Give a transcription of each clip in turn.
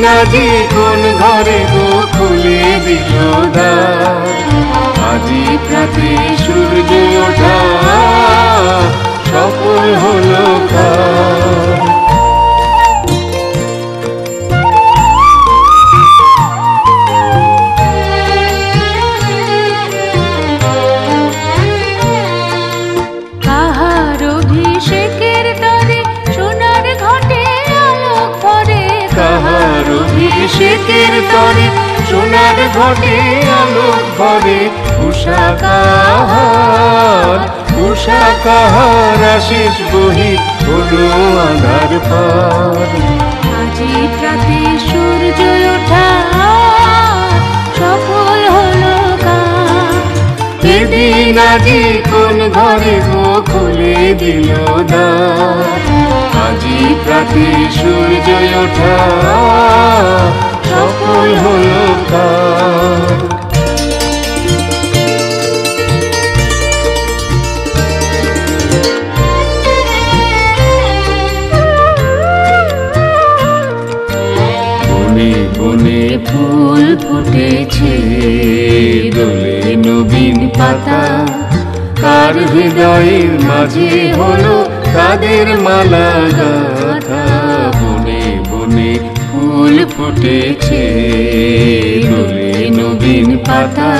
আজি কোন ঘরে গো খুলে দিল দ্বার। আজি প্রাতে সূর্য ওঠা সফল হলো কার। কাহার অভিষেকের তরে সোনার ঘটে আলোক ভরে, কাহার অভিষেকের তরে সোনার ঘটে আলোক ভরে। উষা কাহার, উষা কাহার আশিস বহি হলো আধার পার। আজি প্রাতে সূর্য ওঠা সফল হলো কার। এদিন আজি কোন ঘরে গো খুলে দিল দ্বার। আজি প্রাতে সূর্য ওঠা সফল হলো কার। বনে বনে ফুল ফুটেছে দোলে নবীন পাতা। কার হৃদয়ের মাঝে হলো কাদের মালা গাথা। বনে বনে ফুল ফুটেছে দোলে নবীন পাতা।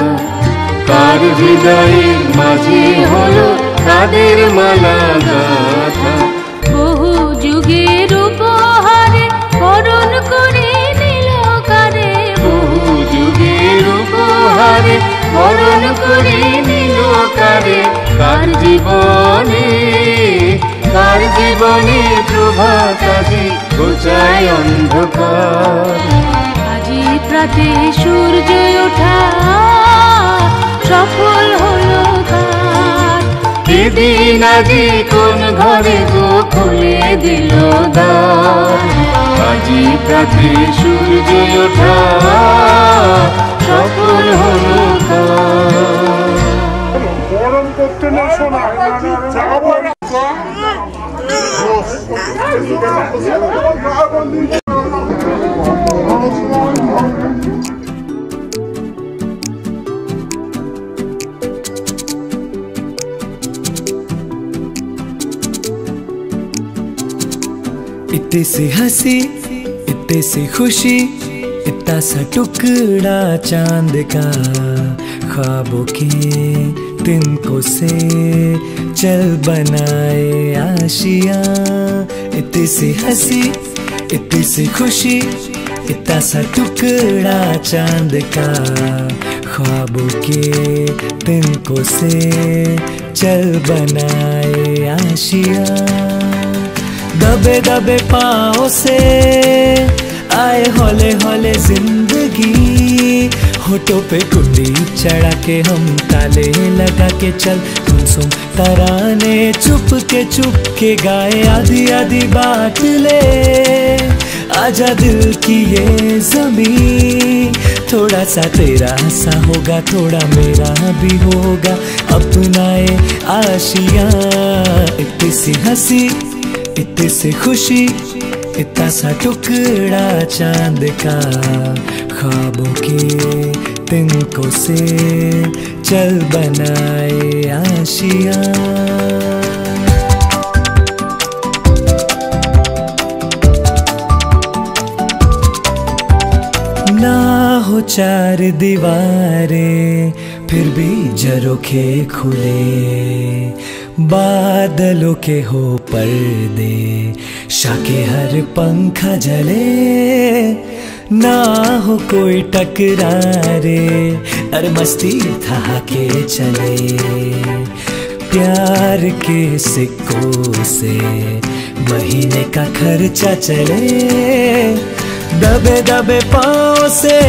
কার হৃদয়ের মাঝে হলো কাদের মালা গাথা। বহু যুগের উপহারে বরণ করে নিল কারে, বহু যুগের উপহারে বরণ করে নিল কারে। কার জীবনে, কার জীবনে প্রভাত আজি ঘোচায় অন্ধকার। আজি প্রাতে সূর্য ওঠা সফল হলো কার। এদিন আজি কোন ঘরে গো খুলে দিল দ্বার। আজি প্রাতে সূর্য ওঠা সফল হলো কার। গরম করতে না শোনা इतने से हंसी, इतने से खुशी, इतना सा टुकड़ा चांद का। ख्वाबों के तिनकों से चल बनाए आशियाँ। इतने से हंसी, इतनी से खुशी, इतना सा टुकड़ा चांद का। ख्वाबों के तिनकों से चल बनाए आशियाँ। दबे दबे पाँव से आए हौले हौले जिंदगी। होठों पे कुंडी चढ़ा के हम ताले लगा के चल गुमसुम तराने चुप के गाए आधी आधी बात ले। आजा दिल की ये ज़मीं, थोड़ा सा तेरा सा होगा थोड़ा मेरा भी होगा। अपनाए आशियाँ, इतनी सी हंसी, इतनी सी खुशी, इतना सा टुकड़ा चांद का। ख्वाबों के तिनकों से चल बनाए आशियाँ। ना हो चार दीवारें फिर भी झरोखे खुले। बादलों के हो पर्दे शाके हर पंखा जले। ना हो कोई टकरारे अरे मस्ती था के चले। प्यार के सिक्कों से महीने का खर्चा चले। दबे दबे पाँव से